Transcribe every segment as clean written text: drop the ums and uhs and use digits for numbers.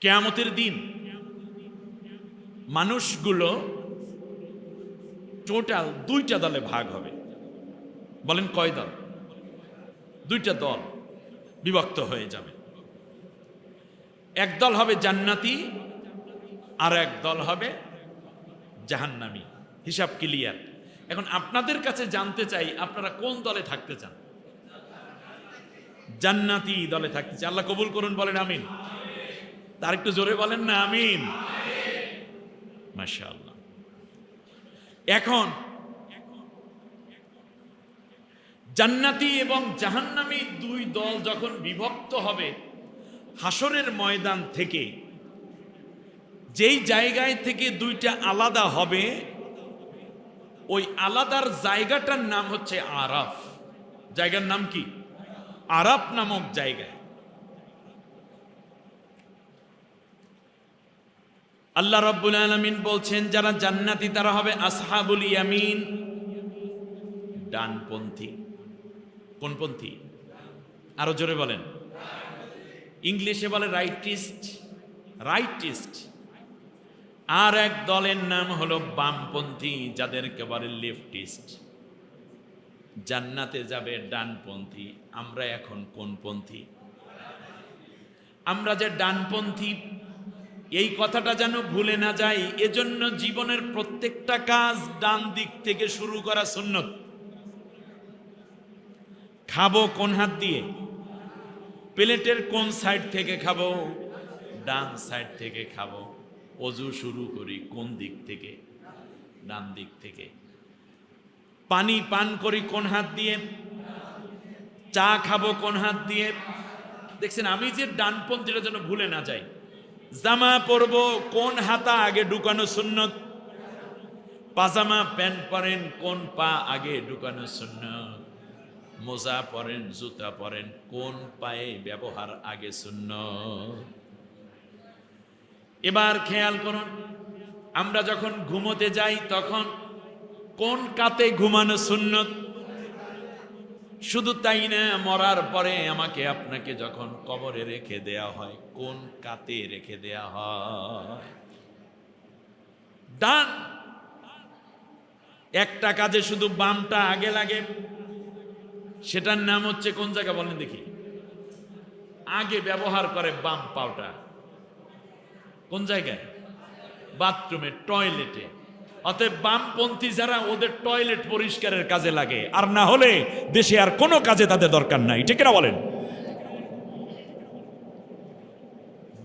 কিয়ামতের দিন মানুষগুলো টোটাল দুইটা দলে ভাগ হবে। বলেন কয় দল? দুইটা দল বিভক্ত হয়ে যাবে। এক দল হবে জান্নাতি, আর এক দল হবে জাহান্নামী। হিসাব ক্লিয়ার। এখন আপনাদের কাছে জানতে চাই, আপনারা কোন দলে থাকতে চান? জান্নাতি দলে থাকতে চান। আল্লাহ কবুল করুন, বলেন আমিন। তার একটু জোরে বলেন না আমিন। মাশাআল্লাহ। এখন জান্নাতি এবং জাহান্নামী দুই দল যখন বিভক্ত হবে, হাসরের ময়দান থেকে যেই জায়গায় থেকে দুইটা আলাদা হবে, ওই আলাদার জায়গাটার নাম হচ্ছে আরাফ। জায়গার নাম কি? আরাফ নামক জায়গায় আল্লাহ রাব্বুল আলামিন বলছেন, যারা জান্নাতি তারা হবে আসহাবুল ইয়ামিন, ডানপন্থী। কোনপন্থী? আরো জোরে বলেন। ইংলিশে বলে রাইটিস্ট, রাইটিস্ট। আর এক দলের নাম হলো বামপন্থী, যাদেরকে বলে লেফটিস্ট। জান্নাতে যাবে ডানপন্থী। আমরা এখন কোনপন্থী? আমরা যে ডানপন্থী, এই কথাটা যেন ভুলে না যাই। এজন্য জীবনের প্রত্যেকটা কাজ ডান দিক থেকে শুরু করা সুন্নত। খাবো কোন হাত দিয়ে? প্লেটের কোন সাইড থেকে খাবো? ডান সাইড থেকে খাবো। ওযু শুরু করি কোন দিক থেকে? ডান দিক থেকে। পানি পান করি কোন হাত দিয়ে? চা খাবো কোন হাত দিয়ে? দেখছেন, আমি যে ডানপন্থীরা যেন ভুলে না যাই। জামা পরবো কোন হাতা আগে ঢুকানো সুন্নত? পাজামা প্যান্ট পরেন কোন পা আগে ঢুকানো সুন্নত? মোজা পরেন, জুতা পরেন কোন পায়ে ব্যবহার আগে সুন্নত? এবার খেয়াল করুন, আমরা যখন ঘুমোতে যাই তখন কোন কাতে ঘুমানো সুন্নত? শুধু তাই না, মরার পরে আমাকে আপনাকে যখন কবরে রেখে দেয়া হয়, কোন কাতে রেখে দেয়া হয়? ডান। একটা কাজে শুধু বামটা আগে লাগে, সেটার নাম হচ্ছে কোন জায়গা বলেন দেখি? আগে ব্যবহার করে বাম পাওটা। কোন জায়গায়? বাথরুমে, টয়লেটে। অতএব বামপন্থী যারা, ওদের টয়লেট পরিষ্কারের কাজে লাগে, আর না হলে দেশে আর কোনো কাজে তাদের দরকার নাই। ঠিক না বলেন?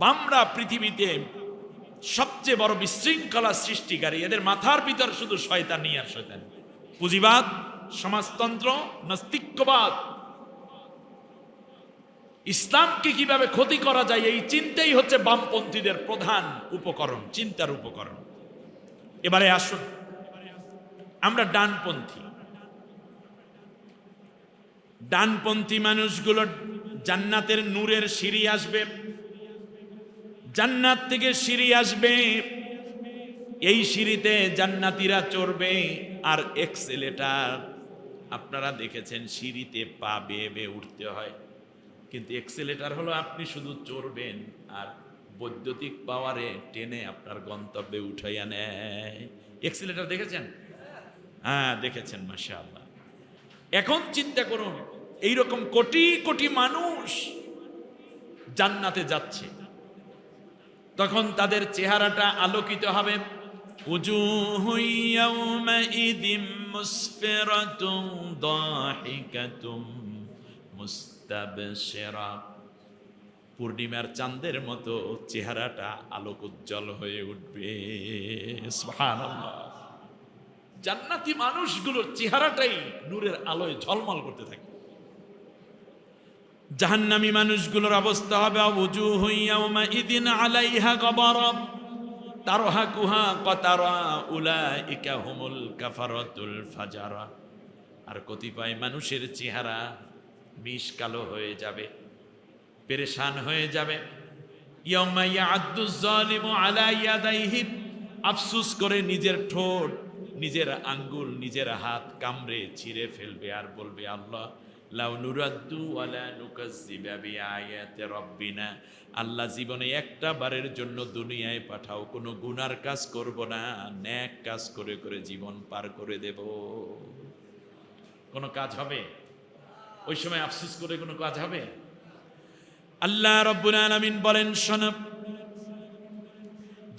বামরা পৃথিবীতে সবচেয়ে বড় বিশৃঙ্খলা সৃষ্টিকারী। এদের মাথার ভিতর শুধু শয়তানি আর শয়তানি। পুঁজিবাদ, সমাজতন্ত্র, নাস্তিক্যবাদ, ইসলামকে কিভাবে ক্ষতি করা যায় এই চিন্তাই হচ্ছে বামপন্থীদের প্রধান উপকরণ, চিন্তার উপকরণ। এবারে আসুন, আমরা ডানপন্থী। ডানপন্থী মানুষগুলো জান্নাতের নূরের সিঁড়ি আসবে, জান্নাত থেকে সিঁড়ি আসবে, এই সিঁড়িতে জান্নাতীরা চড়বে। আর এক্সেলেটার, আপনারা দেখেছেন সিঁড়িতে পা বেয়ে বেয়ে উঠতে হয়, কিন্তু এক্সেলেটার হলো আপনি শুধু চড়বেন আর বৈদ্যুতিক পাওয়ারে টেনে আপনার গন্তব্যে উঠাইয়া নেয়। এক্সেলেটার দেখেছেন? হ্যাঁ দেখেছেন, মাশাআল্লাহ। এখন চিন্তা করুন, এইরকম কোটি কোটি মানুষ জান্নাতে যাচ্ছে, তখন তাদের চেহারাটা আলোকিত হবে। উজুহু ইয়াওমাইযিম মুসফিরাতুন দাহিকাতুম মুস্তাবশিরা। পূর্ণিমার চাঁদের মতো চেহারাটা আলোক উজ্জ্বল হয়ে উঠবে। সুবহানাল্লাহ। জান্নাতি মানুষগুলোর চেহারাটাই নূরের আলোয় ঝলমল করতে থাকে। জাহান্নামী মানুষগুলোর অবস্থা হবে উজুহু ইয়াওমাইযিন আলাইহা গবারা তারহাকুহা কাতারা উলাইকা হুমুল কাফারাতুল ফাজারা। আর কতিপয় মানুষের চেহারা বিষ কালো হয়ে যাবে, পেরেশান হয়ে যাবে। ইয়াউমা ইয়া'আদ্দুজ জালিমু আলা ইয়াদাইহি, আফসোস করে নিজের ঠোঁট, নিজের আঙ্গুল, নিজের হাত কামড়ে ছিঁড়ে ফেলবে আর বলবে, আল্লাহ লাউ নুরাদ্দু ওয়ালা নুকাজ্জিবা বিআয়াতি রাব্বিনা, আল্লাহ জীবনে একটা বারের জন্য দুনিয়ায় পাঠাও, কোনো গুনার কাজ করব না, নেক কাজ করে করে জীবন পার করে দেব। কোনো কাজ হবে? ওই সময় আফসোস করে কোনো কাজ হবে? আল্লাহ রাব্বুল আলামিন বলেন, শোনো,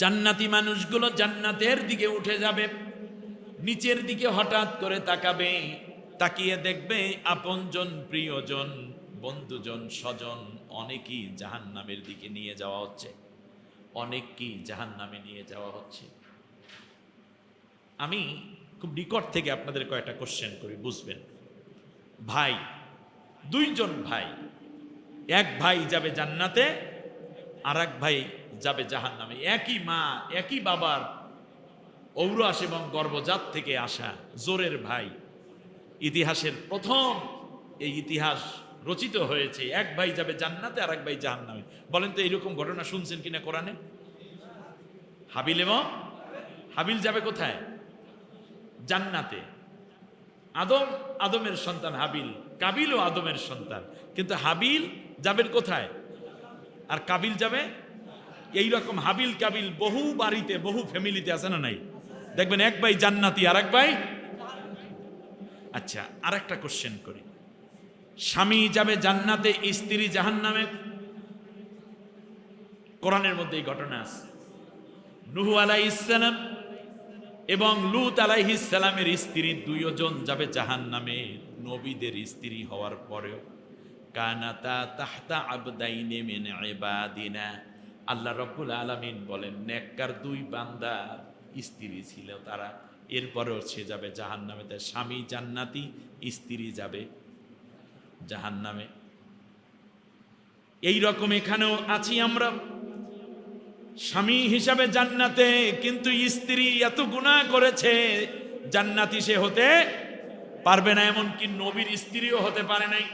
জান্নাতি মানুষগুলো জান্নাতের দিকে উঠে যাবে, নিচের দিকে হঠাৎ করে তাকাবে, তাকিয়ে দেখবে আপনজন, প্রিয়জন, বন্ধুজন, স্বজন অনেকেই জাহান্নামের দিকে নিয়ে যাওয়া হচ্ছে, অনেককেই জাহান্নামে নিয়ে যাওয়া হচ্ছে। আমি খুব নিকট থেকে আপনাদের কয়েকটা কোশ্চেন করি, বুঝবেন। ভাই, দুইজন ভাই, এক ভাই যাবে জান্নাতে, আর এক ভাই যাবে জাহান্নামে। একই মা একই বাবার ঔরস এবং গর্ভজাত থেকে আসা জোরের ভাই। ইতিহাসের প্রথম এই ইতিহাস রচিত হয়েছে, এক ভাই যাবে জান্নাতে আর এক ভাই জাহান্নামে। বলেন তো এইরকম ঘটনা শুনছেন কিনা কোরআনে? হাবিল এবং হাবিল যাবে কোথায়? জান্নাতে। আদমের সন্তান হাবিল, কাবিলও আদমের সন্তান, কিন্তু হাবিল যাবেন কোথায় আর কাবিল যাবে? এইরকম হাবিল কাবিল বহু বাড়িতে বহু ফ্যামিলিতে আছে না নাই? দেখবেন এক ভাই জান্নাতি আর এক ভাই। আচ্ছা, আর একটা কোশ্চেন করি, স্বামী যাবে জান্নাতে, স্ত্রী জাহান্নামে। কোরআনের মধ্যে এই ঘটনা আছে। নূহ আলাইহিস সালাম এবং লূত আলাইহিস সালামের স্ত্রী দুইজন যাবে জাহান্নামে, নবীদের স্ত্রী হওয়ার পরেও। কানাতা তাহতা আবদাইনি মিন ইবাদিনা, আল্লাহ রাব্বুল আলামিন বলেন নেককার দুই বান্দা স্ত্রী ছিল তারা, এরপরেও সে যাবে জাহান্নামে। তাই স্বামী জান্নাতি, স্ত্রী যাবে জাহান্নামে। এই রকম এখানেও আছি আমরা, স্বামী হিসাবে জান্নাতে, কিন্তু স্ত্রী এত গুনাহ করেছে জান্নাতি সে হতে পারবে না, এমনকি নবীর স্ত্রীও হতে পারে নাই।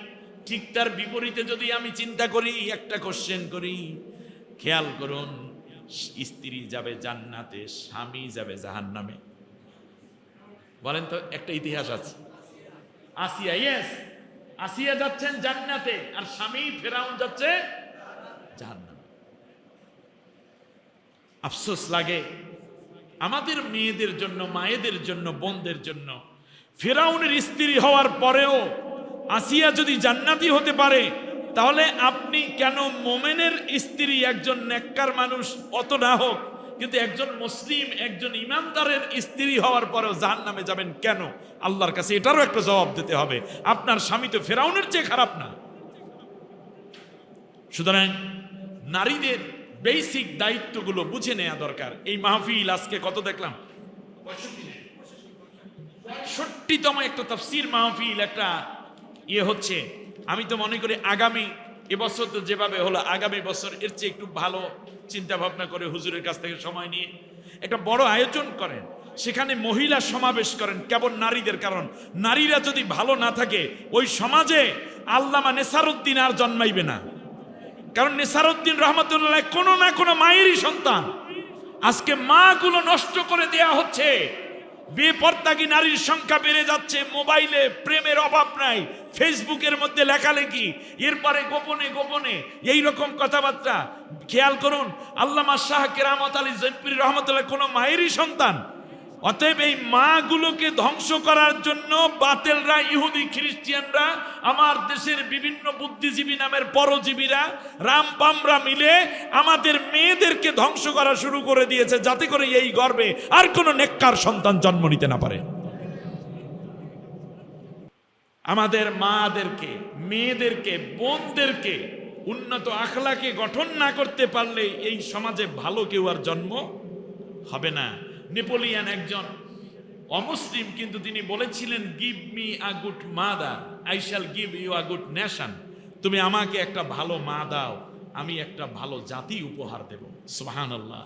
ঠিক তার বিপরীতে যদি আমি চিন্তা করি, একটা কোশ্চেন করি, খেয়াল করুন, স্ত্রী যাবে জান্নাতে, স্বামী যাবে জাহান্নামে। বলেন তো, একটা ইতিহাস আছে। আসিয়া, ইয়েস, আসিয়া যাচ্ছেন জান্নাতে আর স্বামী ফেরাউন যাচ্ছে জাহান্নামে। আফসোস লাগে আমাদের মেয়েদের জন্য, মায়েদের জন্য, বোনদের জন্য। ফেরাউনের স্ত্রী হওয়ার পরেও আসিয়া যদি জান্নাতি হতে পারে, তাহলে আপনি কেন মোমেনের স্ত্রী, একজন নেককার মানুষ অত না হোক, কিন্তু একজন মুসলিম, একজন ইমানদারের স্ত্রী হওয়ার পরেও জাহান্নামে যাবেন কেন? আল্লাহর কাছে এটারও একটা জবাব দিতে হবে। আপনার স্বামী তো ফেরাউনের চেয়ে খারাপ না। সুতরাং নারীদের বেসিক দায়িত্বগুলো বুঝে নেওয়া দরকার। এই মাহফিল আজকে কত দেখলাম, 65তম একটা তাফসীর মাহফিল, একটা হচ্ছে। আমি তো মনে করি আগামী এবছর তো যেভাবে হলো, আগামী বছর এর চেয়ে একটু ভালো চিন্তা ভাবনা করে হুজুরের কাছ থেকে সময় নিয়ে একটা বড় আয়োজন করেন, সেখানে মহিলা সমাবেশ করেন কেবল নারীদের। কারণ নারীরা যদি ভালো না থাকে, ওই সমাজে আল্লামা নেসারউদ্দিন আর জন্মাইবে না। কারণ নেসারউদ্দিন রহমাতুল্লাহ কোনো না কোনো মায়েরই সন্তান। আজকে মা গুলো নষ্ট করে দেয়া হচ্ছে, বেপরদাগী নারীর সংখ্যা বেড়ে যাচ্ছে, মোবাইলে প্রেমের অভাব নাই, ফেসবুকের মধ্যে লেখালেখি, এরপরে গোপনে গোপনে এই রকম কথাবার্তা। খেয়াল করুন, আল্লামা শাহ কেরামত আলী জৈনপুরী রহমতুল্লাহ কোনো মায়েরই সন্তান। অতএব এই মা গুলোকে ধ্বংস করার জন্য বাতেলরা, ইহুদি খ্রিস্টিয়ানরা, আমার দেশের বিভিন্ন বুদ্ধিজীবী নামের পরজীবীরা, রামপামরা মিলে আমাদের মেয়েদেরকে ধ্বংস করা শুরু করে দিয়েছে, যাতে করে এই গর্বে আর কোনো নেককার সন্তান জন্ম নিতে না পারে। আমাদের মাদেরকে, মেয়েদেরকে, বোনদেরকে উন্নত আখলাকে গঠন না করতে পারলে এই সমাজে ভালো কেউ আর জন্ম হবে না। নেপোলিয়ান একজন অমুসলিম, কিন্তু তিনি বলেছিলেন, give me a good mother, I shall give you a good nation. তুমি আমাকে একটা ভালো মা দাও, আমি একটা ভালো জাতি উপহার দেব। সুবহানাল্লাহ।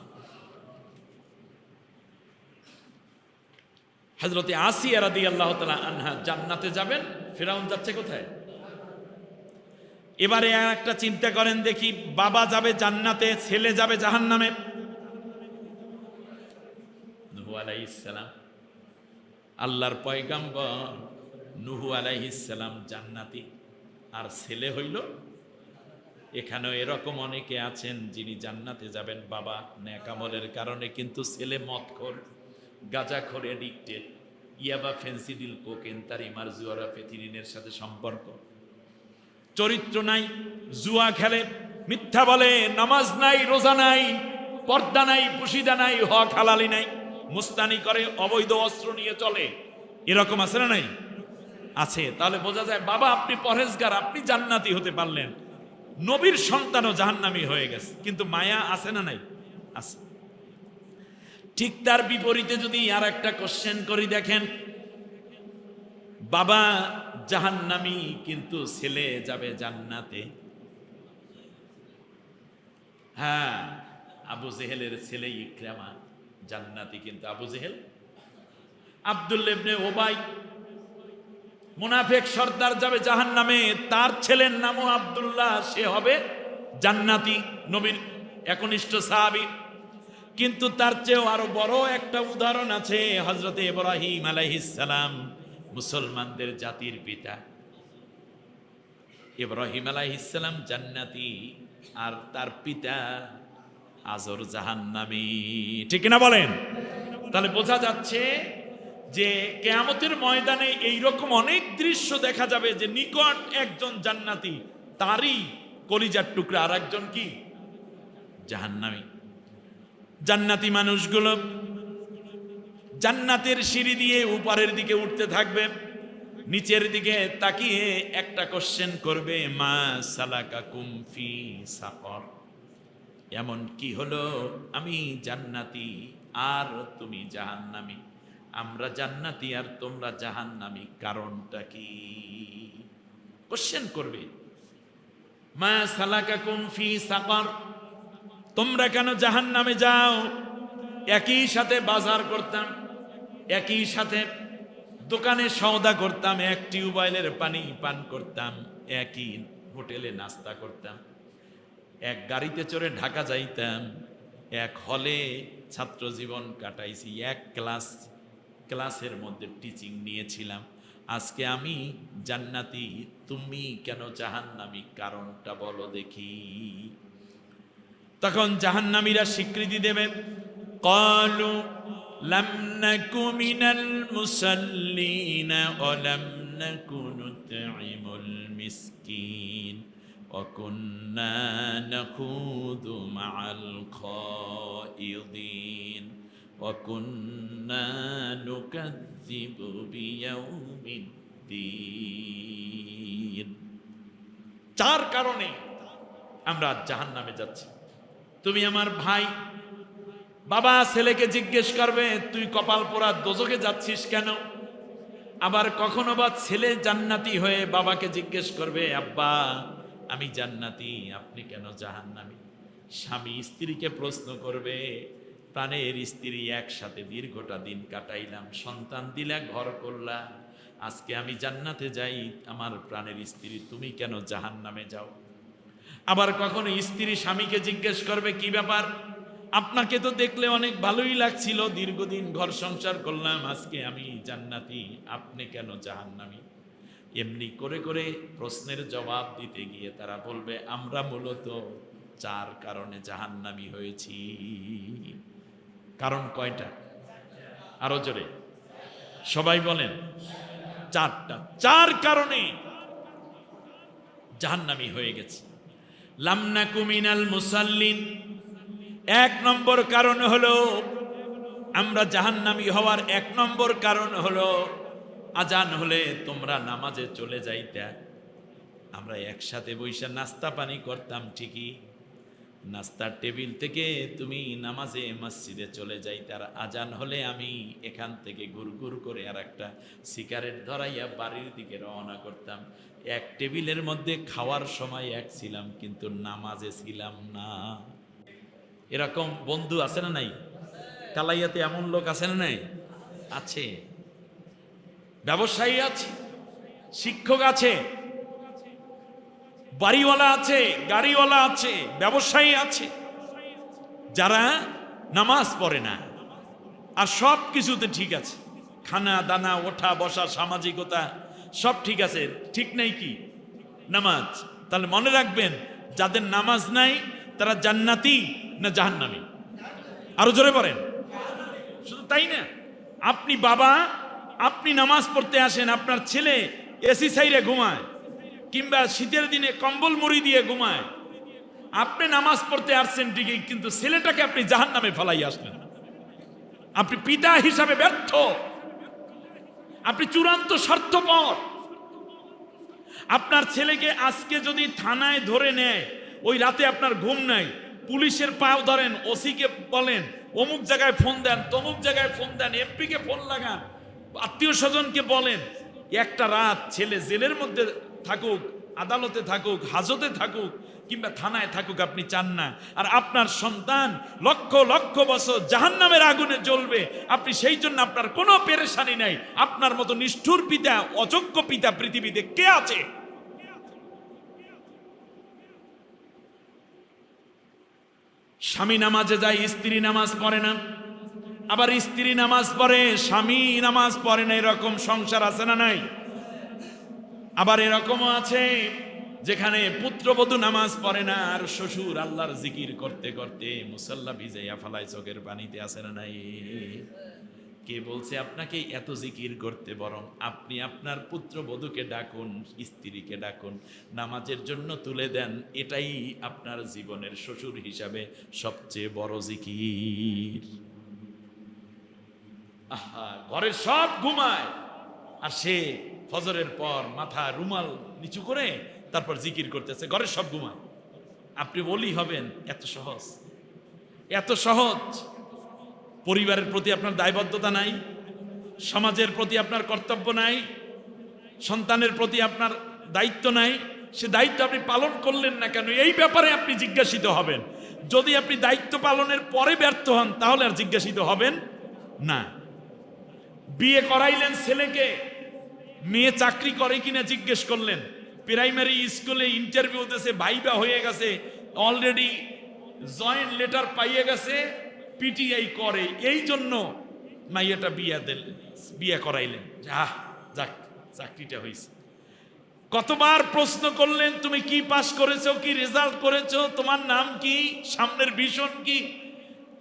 হযরতে আসিয়া রাদিয়াল্লাহু তাআলা আনহা জান্নাতে যাবেন, ফিরাউন যাচ্ছে কোথায়? এবারে একটা চিন্তা করেন দেখি, বাবা যাবে জান্নাতে, ছেলে যাবে জাহান্নামে। নূহ আলাইহিস সালাম, আল্লাহর পয়গম্বর নূহ আলাইহিস সালাম জান্নাতি, আর ছেলে হইল। এখানেও এরকম অনেকে আছেন যিনি জান্নাতে যাবেন বাবা নেক আমলের কারণে, কিন্তু ছেলে মদখোর, গাঁজাখোর, এডিক্টেড, ইয়াবা, ফেন্সিডিল, কোকেন, তার মারজুয়ারা, ফেথিলিনের সাথে সম্পর্ক, চরিত্র নাই, জুয়া খেলে, মিথ্যা বলে, নামাজ নাই, রোজা নাই, পর্দা নাই, পুশিদা নাই, হক হালালি নাই, মুস্তানি করে, অবৈধ অস্ত্র নিয়ে চলে। এরকম আছে না নাই? আছে। তাহলে বোঝা যায় বাবা আপনি পরহেজগার, আপনি জান্নাতি হতে পারলেন, নবীর সন্তানও জাহান্নামী হয়ে গেছে, কিন্তু মায়া আছে না নাই? আছে। ঠিক তার বিপরীতে যদি আর একটা কোশ্চেন করি, দেখেন বাবা জাহান্নামী কিন্তু ছেলে যাবে জান্নাতে। হ্যাঁ, আবু জেহেলের ছেলে ইকরামা জান্নাতি, কিন্তু আবু জেহেল, আব্দুল্লাহ ইবনে উবাই মুনাফিক সর্দার যাবে জাহান্নামে, তার ছেলের নামও আব্দুল্লাহ, সে হবে জান্নাতি, নবীর একনিষ্ঠ সাহাবী। কিন্তু তার চেয়েও আরো বড় একটা উদাহরণ আছে, হযরতে ইব্রাহিম আলাইহিস সালাম, মুসলমানদের জাতির পিতা। ইব্রাহিম আলাইহিস সালাম জান্নাতি, আর তার পিতা আজর জাহান্নামী। ঠিক না বলেন? তাহলে বোঝা যাচ্ছে যে কিয়ামতের ময়দানে এইরকম অনেক দৃশ্য দেখা যাবে যে নিকট একজন জান্নাতি, তারই কলিজার টুকরা আর একজন কি জাহান্নামী। জান্নাতি মানুষগুলো জান্নাতের সিঁড়ি দিয়ে উপরের দিকে উঠতে থাকবে, নিচের দিকে তাকিয়ে একটা কোশ্চেন করবে, মা সালাকাকুম ফি সাকর, এমন কি হলো আমি জান্নাতি আর তুমি জাহান্নামী, আমরা জান্নাতি আর তোমরা জাহান্নামী, কারণটা কি? কোশ্চেন করবে, মা সালাকাকুম ফি সাকর, তোমরা কেন জাহান্নামে যাও? একই সাথে বাজার করতাম, একই সাথে দোকানে সওদা করতাম, এক টিউবওয়েলের পানি পান করতাম, একই হোটেলে নাস্তা করতাম, এক গাড়িতে চড়ে ঢাকা যাইতাম, এক হলে ছাত্র জীবন কাটাইছি, এক ক্লাসের মধ্যে টিচিং নিয়েছিলাম। আজকে আমি জান্নাতি, তুমি কেন জাহান্নামী, কারণটা বলো দেখি। তখন জাহান্নামীরা স্বীকৃতি দেবে, ক্বালু লাম নাকু মিনাল মুসাল্লিনা ওয়া লাম নাকু নুতঈমুল মিসকিন ওয়া কুন্না নাখুযু মাআল খায়িদিন ওয়া কুন্না নুকাযযিবু বিয়াউমিদ্দিন। চার কারণে আমরা জাহান্নামে যাচ্ছি। তুমি আমার ভাই, বাবা ছেলেকে জিজ্ঞেস করবে তুই কপাল পোড়া দোজখে যাচ্ছিস কেন? আবার কখনো বা ছেলে জান্নাতি হয়ে বাবাকে জিজ্ঞেস করবে, আব্বা আমি জান্নাতি, আপনি কেন জাহান্নামী? স্বামী স্ত্রীকে প্রশ্ন করবে, প্রাণের স্ত্রী, একসাথে দীর্ঘটা দিন কাটাইলাম, সন্তান দিলা, ঘর করলা, আজকে আমি জান্নাতে যাই, আমার প্রাণের স্ত্রী তুমি কেন জাহান্নামে যাও? আবার কখনো স্ত্রী স্বামীকে জিজ্ঞেস করবে, কি ব্যাপার, আপনাকে তো দেখলে অনেক ভালোই লাগছিল, দীর্ঘদিন ঘর সংসার করলাম, আজকে আমি জান্নাতি, আপনি কেন জাহান্নামী? এমনি করে করে প্রশ্নের জবাব দিতে গিয়ে তারা বলবে, আমরা মূলত চার কারণে জাহান্নামী হয়েছি। কারণ কয়টা? আরো জোরে সবাই বলেন। চারটা। চার কারণে জাহান্নামী হয়ে গেছে। লাম নাকু মিনাল মুসাল্লিন, এক নম্বর কারণ হলো আমরা জাহান্নামী হওয়ার এক নম্বর কারণ হলো আজান হলে তোমরা নামাজে চলে যাইতা। আমরা একসাথে বৈশা নাস্তা পানি করতাম ঠিকই, নাস্তার টেবিল থেকে তুমি নামাজে মসজিদে চলে যাইতে, আর আজান হলে আমি এখান থেকে গুড়গুড় করে আর একটা সিগারেট ধরাইয়া বাড়ির দিকে রওনা করতাম। এক টেবিলের মধ্যে খাওয়ার সময় এক ছিলাম, কিন্তু নামাজে ছিলাম না। এরকম বন্ধু আছে না নাই? কালাইয়াতে এমন লোক আছে না নাই? আছে। ব্যবসায়ী আছে, শিক্ষক আছে, বাড়িওয়ালা আছে, গাড়িওয়ালা আছে, ব্যবসায়ী আছে, যারা নামাজ পড়ে না আর সব কিছুতে ঠিক আছে, খানা দানা ওঠা বসা সামাজিকতা সব ঠিক আছে, ঠিক নেই কি নামাজ। তাহলে মনে রাখবেন, যাদের নামাজ নাই তারা জান্নাতি না জাহান্নামী? আরো জোরে বলেন। শুধু তাই না, আপনি বাবা, আপনি নামাজ পড়তে আসেন, আপনার ছেলে এসি সাইরে ঘুমায় কিংবা শীতের দিনে কম্বল মুড়ি দিয়ে ঘুমায়, আপনি নামাজ পড়তে আসছেন ঠিকই, কিন্তু ছেলেটাকে আপনি জাহান্নামে ফেলাই আসলেন। আপনি পিতা হিসাবে ব্যর্থ, আপনি চূড়ান্ত স্বার্থপর। আপনার ছেলেকে আজকে যদি থানায় ধরে নেয়, ওই রাতে আপনার ঘুম নাই, পুলিশের পাও ধরেন, ওসিকে বলেন অমুক জায়গায় ফোন দেন, তমুক জায়গায় ফোন দেন, এমপিকে ফোন লাগান, আত্মীয় স্বজনকে বলেন, একটা রাত ছেলে জেলের মধ্যে থাকুক, আদালতে থাকুক, হাজতে থাকুক কিংবা থানায় থাকুক, আপনি চান না। আর আপনার সন্তান লক্ষ লক্ষ বছর জাহান্নামের আগুনে জ্বলবে, আপনি সেই জন্য আপনার কোনো পেরেশানি নাই। আপনার মতো নিষ্ঠুর পিতা, অযোগ্য পিতা পৃথিবীতে কে আছে? স্বামী নামাজে যায়, স্ত্রী নামাজ পড়ে না, আবার স্ত্রী নামাজ পড়ে, স্বামী নামাজ পড়ে না, এরকম সংসার আছে না নাই? আবার এরকমও আছে যেখানে পুত্রবধূ নামাজ পড়ে না, আর শ্বশুর আল্লাহর জিকির করতে করতে মুসাল্লা ভিজাইয়া ফালায় চোখের পানিতে, আছে না নাই? কে বলছে আপনাকে এত জিকির করতে? বরং আপনি আপনার পুত্রবধূকে ডাকুন, স্ত্রীকে ডাকুন, নামাজের জন্য তুলে দেন, এটাই আপনার জীবনের শ্বশুর হিসাবে সবচেয়ে বড় জিকির। আহা, ঘরের সব ঘুমায় আর সে ফজরের পর মাথা রুমাল নিচু করে তারপর জিকির করতেছে, ঘরের সব ঘুমায়। আপনি বলি হবেন এত সহজ, এত সহজ। পরিবারের প্রতি আপনার দায়বদ্ধতা নাই, সমাজের প্রতি আপনার কর্তব্য নাই, সন্তানের প্রতি আপনার দায়িত্ব নাই, সে দায়িত্ব আপনি পালন করলেন না কেন, এই ব্যাপারে আপনি জিজ্ঞাসিত হবেন। যদি আপনি দায়িত্ব পালনের পরে ব্যর্থ হন, তাহলে আর জিজ্ঞাসিত হবেন না। বিয়ে করাইলেন ছেলেকে, মেয়ে চাকরি করে কিনা জিজ্ঞেস করলেন, প্রাইমারি স্কুলে ইন্টারভিউ দিয়েছে, ভাইবা হয়ে গেছে, অলরেডি জয়েন্ট লেটার পাইয়ে গেছে, পিটিআই করে, এই জন্য মাইয়াটা বিয়ে করাইলেন, যাক চাকরিটা হয়েছে। কতবার প্রশ্ন করলেন, তুমি কি পাস করেছো, কি রেজাল্ট করেছো, তোমার নাম কি, সামনের ভিশন কি?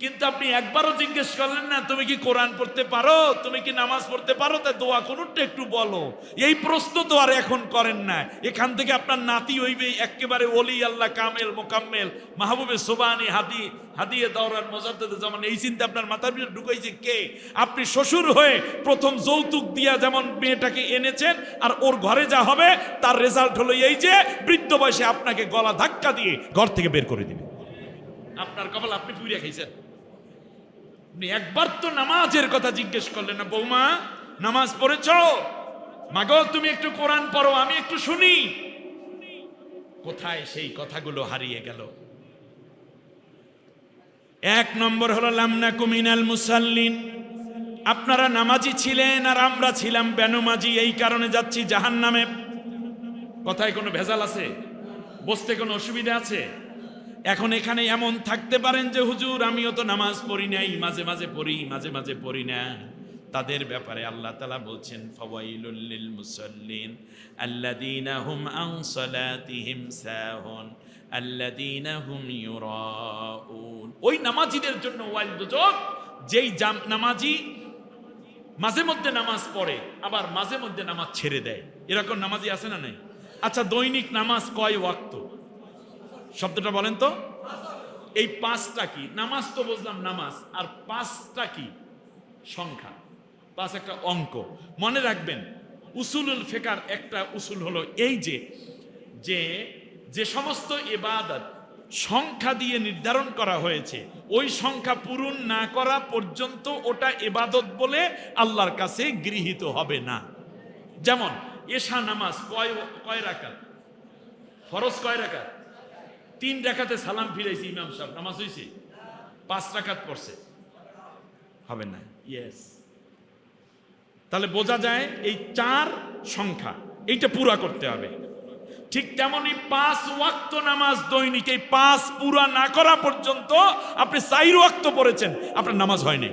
কিন্তু আপনি একবারও জিজ্ঞেস করলেন না, তুমি কি কোরআন পড়তে পারো, তুমি কি নামাজ পড়তে পারো, তা দোয়া কোনটা একটু বলো। এই প্রশ্ন তো আর এখন করেন না। এখান থেকে আপনার নাতি হইবে একেবারে ওলি আল্লাহ কামেল মোকাম্মেল, মাহবুবে সোবানি হাদিয়ে দাওরান মোজাদ্দেদ জামান, এই চিন্তা আপনার মাথার ভিতরে ঢুকাইছে কে? আপনি শ্বশুর হয়ে প্রথম যৌতুক দিয়া যেমন মেয়েটাকে এনেছেন, আর ওর ঘরে যা হবে তার রেজাল্ট হলো এই যে বৃদ্ধ বয়সে আপনাকে গলা ধাক্কা দিয়ে ঘর থেকে বের করে দিবে। আপনার কপাল আপনি পুড়িয়া খাইছেন। আপনি একবার তো নামাজের কথা জিজ্ঞেস করলেন না, বৌমা নামাজ পড়েছো, মাগো তুমি একটু কোরআন পড়ো, আমি একটু শুনি। কোথায় সেই কথাগুলো হারিয়ে গেল? এক নম্বর হলো লামনাকু মিনাল মুসাল্লিন, আপনারা নামাজি ছিলেন আর আমরা ছিলাম বেনমাজি, এই কারণে যাচ্ছি জাহান্নামে। কথায় কোনো ভেজাল আছে? বসতে কোনো অসুবিধা আছে? এখন এখানে এমন থাকতে পারেন যে হুজুর আমিও তো নামাজ পড়ি নাই, মাঝে মাঝে পড়ি, মাঝে মাঝে পড়ি না। তাদের ব্যাপারে আল্লাহ তাআলা বলছেন ফাওয়াইলুল লিল মুসাল্লিন আল্লাযীনা হুম আন সালাতিহিম সাহুন আল্লাযীনা হুম ইউরাউন। ওই নামাজীদের জন্য ওয়াইল দুজক, যেই নামাজি মাঝে মধ্যে নামাজ পড়ে আবার মাঝে মধ্যে নামাজ ছেড়ে দেয়। এরকম নামাজি আছে না নাই? আচ্ছা, দৈনিক নামাজ কয় ওয়াক্ত? শব্দটা বলেন তো। এই পাঁচটা কি? নামাজ তো বুঝলাম নামাজ, আর পাঁচটা কি? সংখ্যা। পাঁচ একটা অঙ্ক। মনে রাখবেন, উসুলুল ফিকার একটা উসুল হলো এই যে সমস্ত ইবাদত সংখ্যা দিয়ে নির্ধারণ করা হয়েছে, ওই সংখ্যা পূরণ না করা পর্যন্ত ওটা ইবাদত বলে আল্লাহর কাছে গৃহীত হবে না। যেমন এশা নামাজ কয় রাকাত? ফরজ কয় রাকাত? 3 রাকাতে সালাম ফিরাইছে ইমাম সাহেব, নামাজ হয়েছে? 5 রাকাত পড়ছে, হবে না? ইয়েস। তাহলে বোঝা যায় এই 4 সংখ্যা, এইটা পুরা করতে হবে। ঠিক তেমনি 5 ওয়াক্ত নামাজ দৈনিক, এই 5 পুরা না করা পর্যন্ত আপনি 4 ওয়াক্ত পড়েছেন, আপনার নামাজ হয়নি।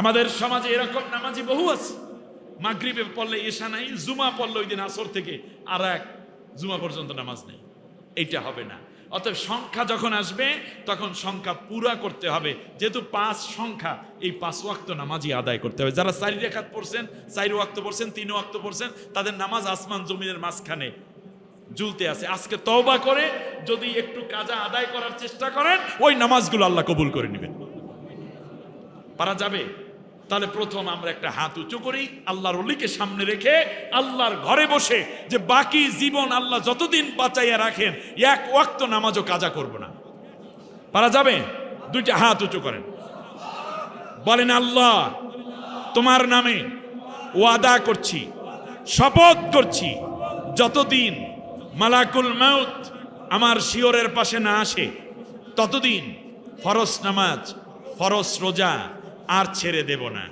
আমাদের সমাজে এরকম নামাজি বহু আছে, মাগরিবে পড়লে এশা নাই, জুমা পড়লে ওই দিন আসর থেকে আর এক জুমা পর্যন্ত নামাজ নেই। এইটা হবে না। অতএব সংখ্যা যখন আসবে তখন সংখ্যা পুরা করতে হবে। যেহেতু 5 সংখ্যা, এই 5 ওয়াক্ত নামাজই আদায় করতে হবে। যারা 4 রাকাত পড়ছেন, 4 ওয়াক্ত পড়ছেন, 3 ওয়াক্ত পড়ছেন, তাদের নামাজ আসমান জমিনের মাঝখানে ঝুলতে আছে। আজকে তওবা করে যদি একটু কাজা আদায় করার চেষ্টা করেন, ওই নামাজগুলো আল্লাহ কবুল করে নেবেন। পারা যাবে? তাহলে প্রথম আমরা একটা হাত উঁচু করি, আল্লাহর ওলিকে সামনে রেখে আল্লাহর ঘরে বসে যে বাকি জীবন আল্লাহ যতদিন বাঁচাইয়া রাখেন এক ওয়াক্ত নামাজও কাজা করব না। পারা যাবে? দুইটা হাত উঁচু করেন, বলেন আল্লাহ তোমার নামে ওয়াদা করছি, শপথ করছি, যতদিন মালাকুল মউত আমার শিয়রের পাশে না আসে ততদিন ফরজ নামাজ, ফরজ রোজা আর ছেড়ে দেব না।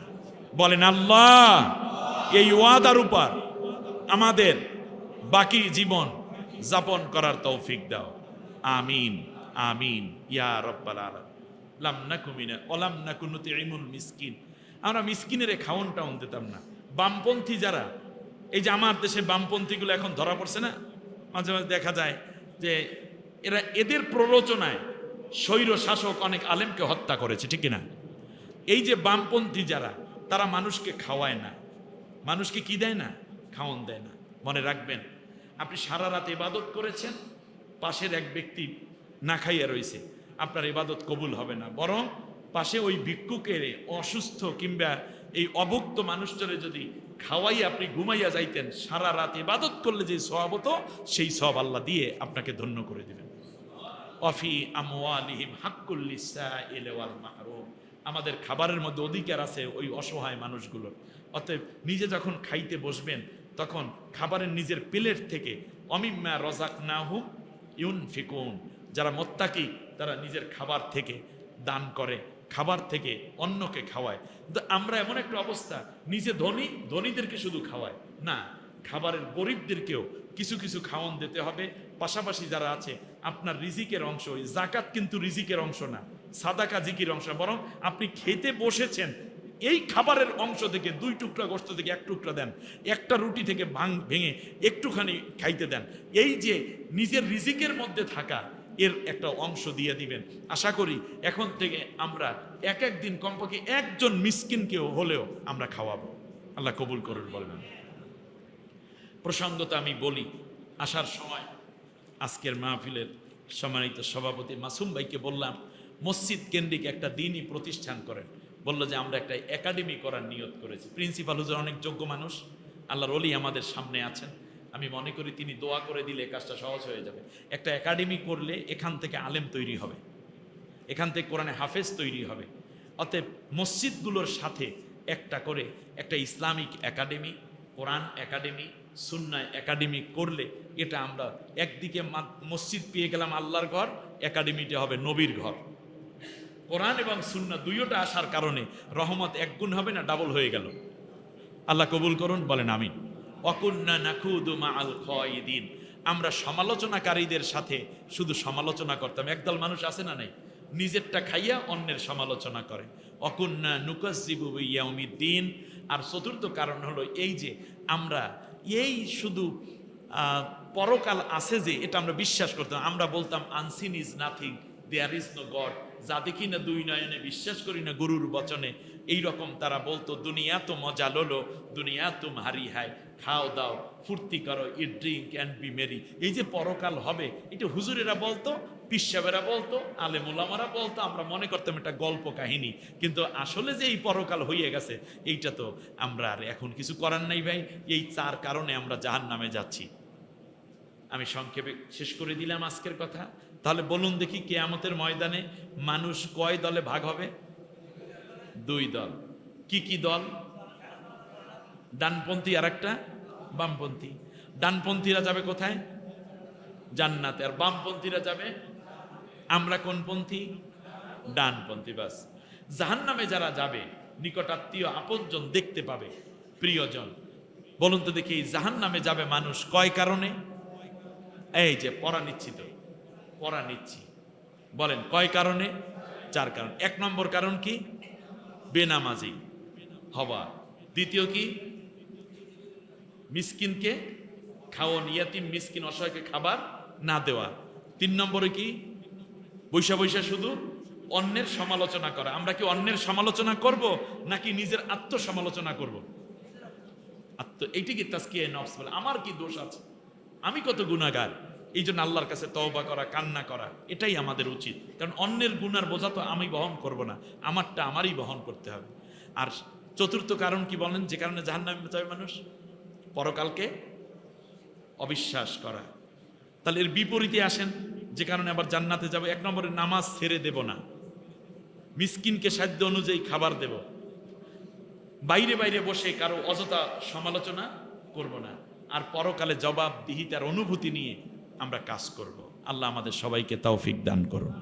বলেন আল্লাহ এই ওয়াদার উপর আমাদের বাকি জীবন যাপন করার তৌফিক দাও। আমিন আমিন ইয়া রাব্বাল আলামিন। লাম নাকু মিনা ওয়ালাম নাকু নুতিমুল মিসকিন। আমরা মিসকিনের খাওন টাউন দিতাম না। বামপন্থী যারা, এই যে আমার দেশে বামপন্থীগুলো এখন ধরা পড়ছে না, মাঝে মাঝে দেখা যায় যে এদের প্ররোচনায় স্বৈর শাসক অনেক আলেমকে হত্যা করেছে, ঠিক না? এই যে বামপন্থী যারা, তারা মানুষকে খাওয়ায় না, মানুষকে কি দেয় না? খাওয়ান দেয় না। মনে রাখবেন, আপনি সারা রাত ইবাদত করেছেন, পাশের এক ব্যক্তি না খাইয়া রয়েছে, আপনার ইবাদত কবুল হবে না। বরং পাশে ওই ভিক্ষুকের অসুস্থ কিংবা এই অভুক্ত মানুষটারে যদি খাওয়াই আপনি ঘুমাইয়া যাইতেন, সারা রাত ইবাদত করলে যে সওয়াব হতো সেই সওয়াব আল্লাহ দিয়ে আপনাকে ধন্য করে দিবেন। ওয়াফি আমওয়ালিহিম হাক্কুল লিসাইল ওয়াল মাহরুম। আমাদের খাবারের মধ্যে অধিকার আছে ওই অসহায় মানুষগুলোর। অতএব নিজে যখন খাইতে বসবেন তখন খাবারের নিজের প্লেট থেকে অমিম্মা রাযাকনাহুম ইউনফিকুন। যারা মুত্তাকি তারা নিজের খাবার থেকে দান করে, খাবার থেকে অন্যকে খাওয়ায়। আমরা এমন একটা অবস্থা, নিজে ধনী, ধনীদেরকে শুধু খাওয়ায় না, খাবারের গরিবদেরকেও কিছু কিছু খাওয়ান দিতে হবে। পাশাপাশি যারা আছে আপনার রিজিকের অংশ, ওই যাকাত কিন্তু রিজিকের অংশ না, সাদাকা জিকির অংশ। বরং আপনি খেতে বসেছেন, এই খাবারের অংশ থেকে 2 টুকরা গোশত থেকে 1 টুকরা দেন, একটা রুটি থেকে ভেঙে একটুখানি খাইতে দেন। এই যে নিজের রিজিকের মধ্যে থাকা, এর একটা অংশ দিয়ে দিবেন। আশা করি এখন থেকে আমরা এক এক দিন কমপক্ষে একজন মিসকিনকেও হলেও আমরা খাওয়াবো। আল্লাহ কবুল করুন বলবেন। প্রসঙ্গত আমি বলি, আসার সময় আজকের মাহফিলের সম্মানিত সভাপতি মাসুম ভাইকে বললাম মসজিদ কেন্দ্রিক একটা দিনই প্রতিষ্ঠান করেন। বললো যে আমরা একটা একাডেমি করার নিয়ত করেছি। প্রিন্সিপাল হুজুর অনেক যোগ্য মানুষ, আল্লাহর ওলি আমাদের সামনে আছেন। আমি মনে করি তিনি দোয়া করে দিলে কাজটা সহজ হয়ে যাবে। একটা একাডেমি করলে এখান থেকে আলেম তৈরি হবে, এখান থেকে কোরআনে হাফেজ তৈরি হবে। অতএব মসজিদগুলোর সাথে একটা করে একটা ইসলামিক একাডেমি, কোরআন একাডেমি, সুন্নাহ একাডেমি করলে এটা আমরা একদিকে মসজিদ পেয়ে গেলাম আল্লাহর ঘর, একাডেমিটা হবে নবীর ঘর। কোরআন এবং সুন্নাহ দুইটা আসার কারণে রহমত 1 গুণ হবে না, ডাবল হয়ে গেল। আল্লাহ কবুল করুন, বলেন আমিন। ওয়াকুন্না নাখুদু মাআল খায়িদিন। আমরা সমালোচনাকারীদের সাথে শুধু সমালোচনা করতাম। একদল মানুষ আছে না নাই, নিজেরটা খাইয়া অন্যের সমালোচনা করে। ওয়াকুন্না নুকাজ্জিবু বিয়াউমিদ্দিন। আর চতুর্থ কারণ হলো এই যে আমরা এই শুধু পরকাল আছে যে এটা আমরা বিশ্বাস করতাম। আমরা বলতাম unseen is nothing, there is no God. যা দেখি না 2 নয়নে, বিশ্বাস করি না গুরুর বচনে। এই রকম তারা বলতো দুনিয়া তো মজা লোলো, দুনিয়া তুম হারি হায়, খাও দাও ফুর্তি করো, ইট ড্রিঙ্ক অ্যান্ড বি মেরি। এই যে পরকাল হবে, এটা হুজুরেরা বলতো, পিসাবেরা বলতো, আলেম ওলামারা বলতো। আমরা মনে করতাম এটা গল্প কাহিনী, কিন্তু আসলে যে এই পরকাল হয়ে গেছে এইটা তো আমরা আর এখন কিছু করার নাই ভাই। এই 4 কারণে আমরা জাহান্নামে যাচ্ছি। আমি সংক্ষেপে শেষ করে দিলাম আজকের কথা। তাহলে বলুন দেখি, কিয়ামতের ময়দানে মানুষ কয় দলে ভাগ হবে? 2 দল। কি কি দল? ডানপন্থী আর একটা বামপন্থী। ডানপন্থীরা যাবে কোথায়? জান্নাতে। আর বামপন্থীরা যাবে, আমরা কোন পন্থী? ডানপন্থী। বাস। জাহান্নামে যারা যাবে, নিকটাত্মীয় আপনজন দেখতে পাবে, প্রিয়জন। বলুন তো দেখি, জাহান্নামে যাবে মানুষ কয় কারণে? এই যে পড়া নিচ্ছি তো, পড়া নিচ্ছি। বলেন কয় কারণে? 4 কারণ। 1 নম্বর কারণ কি? বেনামাজি হওয়া। দ্বিতীয় কি? মিসকিনকে খাওয়ান, ইয়াতিম মিসকিন অসহায়কে খাবার না দেওয়া। 3 নম্বরে কি? বৈশা বৈশা শুধু অন্যের সমালোচনা করা। আমরা কি অন্যের সমালোচনা করব নাকি নিজের আত্মসমালোচনা করব? এইটি কি তাজকিয়া নফস বলে? আমার কি দোষ আছে, আমি কত গুনাহগার, এই জন্য আল্লাহর কাছে তওবা করা, কান্না করা, এটাই আমাদের উচিত। কারণ অন্যের গুনার বোঝা তো আমি বহন করব না, আমারটা আমারই বহন করতে হবে। আর চতুর্থ কারণ কি বলেন, যে কারণে জাহান্নামে যাবে মানুষ? পরকালকে অবিশ্বাস করা। তাহলে এর বিপরীতে আসেন, যে কারণে আবার জান্নাতে যাবে। 1 নম্বরে নামাজ ছেড়ে দেব না, মিসকিনকে সাধ্য অনুযায়ী খাবার দেব, বাইরে বাইরে বসে কারো অযথা সমালোচনা করব না, আর পরকালে জবাবদিহিতার অনুভূতি নিয়ে আমরা কাজ করব। আল্লাহ আমাদের সবাইকে তৌফিক দান করুন,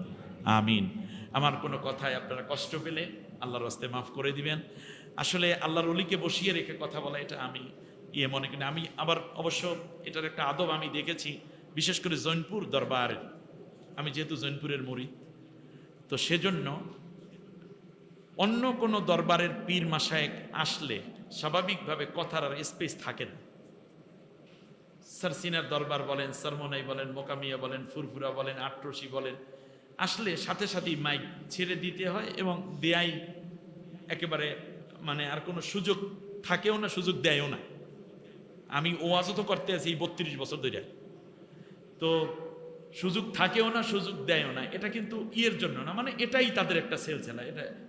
আমিন। আমার কোনো কথায় আপনারা কষ্ট পেলে আল্লাহর রাস্তায় মাফ করে দিবেন। আসলে আল্লাহর ওলিকে বসিয়ে রেখে কথা বলা, এটা আমি মনে করি। আমি আবার অবশ্য এটার একটা আদব আমি দেখেছি, বিশেষ করে জৈনপুর দরবারের। আমি যেহেতু জৈনপুরের মুরিদ, তো সেজন্য অন্য কোনো দরবারের পীর মাশায়েখ আসলে স্বাভাবিকভাবে কথার আর স্পেস থাকে না। সারসিনার দরবার বলেন, সরমনাই বলেন, মোকামিয়া বলেন, ফুরফুরা বলেন, আটরশি বলেন, আসলে সাথে সাথেই মাইক ছেড়ে দিতে হয় এবং দেয়াই একেবারে, মানে আর কোনো সুযোগ থাকেও না, সুযোগ দেয়ও না। আমি ওয়াজও তো করতে আছি এই 32 বছর ধরে, তো সুযোগ থাকেও না, সুযোগ দেয়ও না। এটা কিন্তু ইয়ের জন্য না, মানে এটাই তাদের একটা সেলসেলা,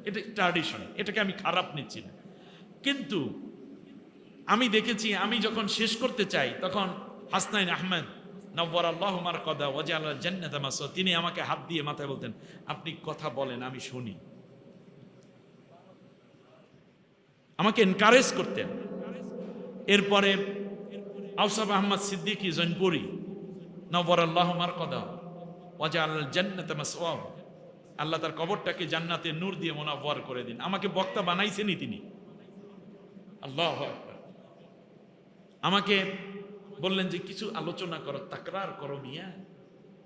এটা ট্র্যাডিশন, এটাকে আমি খারাপ নিচ্ছি না। কিন্তু আমি দেখেছি, আমি যখন শেষ করতে চাই তখন হাসনাইন আহমেদ নওয়ারাল্লাহু মারকাদা ওয়াজআলা জান্নাতা মাসওয়া, তিনি আমাকে হাত দিয়ে মাথায় বলতেন, আপনি কথা বলেন, আমি শুনি। আমাকে এনকারেজ করতেন। এরপরে আউসাফ আহমদ সিদ্দিকী জৈনপুরী নওয়ারাল্লাহু মারকাদা ওয়াজআলা জান্নাতা মাসওয়া, আল্লাহ তার কবরটাকে জান্নাতে নূর দিয়ে মুনাওয়ার করে দিন। আমাকে বক্তা বানাইছেনই তিনি, আল্লাহু আকবার। আমাকে বললেন যে কিছু আলোচনা করো, তাকরার করো মিয়া।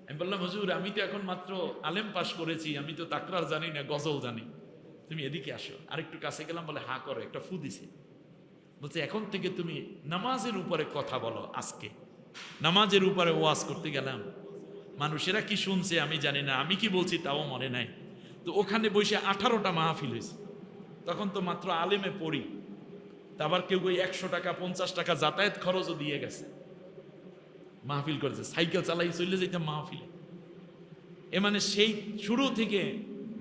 আমি বললাম, হুজুর আমি তো এখন মাত্র আলেম পাশ করেছি, আমি তো তাকরার জানি না, গজল জানি, তুমি এদিকে আসো। আরেকটু কাছে গেলাম, বলে হা করো, একটা ফু দিছে। বলছে এখন থেকে তুমি নামাজের উপরে কথা বলো। আজকে নামাজের উপরে ওয়াজ করতে গেলাম, মানুষেরা কি শুনছে আমি জানি না, আমি কি বলছি তাও মনে নাই। তো ওখানে বসে 18টা মাহফিল হয়েছে। তখন তো মাত্র আলেমে পড়ি, আবার কেউ 100 টাকা 50 টাকা যাতায়াত খরচও দিয়ে গেছে, মাহফিল করেছে, সাইকেল চালাই চলে যেতাম মাহফিলে। এ মানে সেই শুরু থেকে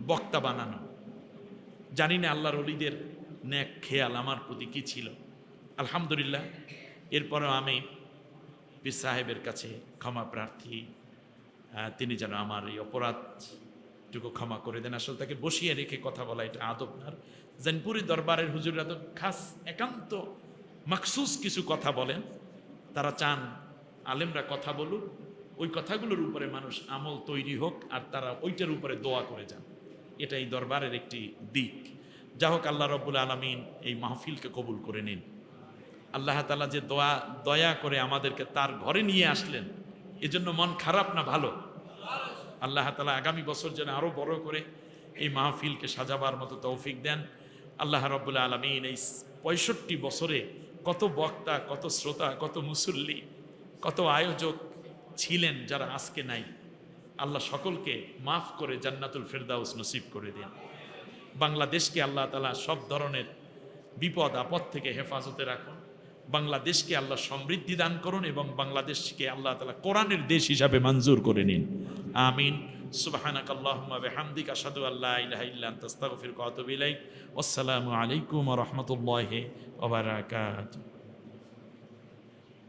বক্তা বানানো। জানি না আল্লাহর ওলিদের নেক খেয়াল আমার প্রতি কি ছিল। আলহামদুলিল্লাহ, এরপরেও আমি পীর সাহেবের কাছে ক্ষমা প্রার্থী, তিনি যেন আমার এই অপরাধটুকু ক্ষমা করে দেন। আসলে তাকে বসিয়ে রেখে কথা বলা এটা আদব না। জৈনপুরি দরবারের হুজুররা তো খাস একান্ত মাকসুস কিছু কথা বলেন, তারা চান আলেমরা কথা বলুক, ওই কথাগুলোর উপরে মানুষ আমল তৈরি হোক, আর তারা ওইটার উপরে দোয়া করে যান। এটা এই দরবারের একটি দিক। যা হোক, আল্লাহ রব্বুল আলামিন এই মাহফিলকে কবুল করে নিন। আল্লাহ তাআলা যে দয়া করে আমাদেরকে তার ঘরে নিয়ে আসলেন, এজন্য মন খারাপ না ভালো? আল্লাহ তাআলা আগামী বছর যেন আরো বড় করে এই মাহফিলকে সাজাবার মতো তৌফিক দেন। আল্লাহ রব্বুল আলামিন এই 65 বছরে কত বক্তা, কত শ্রোতা, কত মুসল্লি, কত আয়োজক ছিলেন যারা আজকে নাই, আল্লাহ সকলকে মাফ করে জান্নাতুল ফেরদাউস নসিব করে দেন। বাংলাদেশকে আল্লাহ তাআলা সব ধরনের বিপদ আপদ থেকে হেফাজতে রাখুন। বাংলাদেশকে আল্লাহ সমৃদ্ধি দান করুন এবং বাংলাদেশকে আল্লাহ তাআলা কোরআনের দেশ হিসাবে মঞ্জুর করে নিন, আমিন। সুবহানাকাল্লাহুম্মা বিহামদিকা আশহাদু আল্লা ইলাহা ইল্লা আনতা আস্তাগফিরুকা ওয়া আতুবু ইলাইক। ওয়াসসালামু আলাইকুম ওয়া রাহমাতুল্লাহি ওয়া বারাকাতুহু।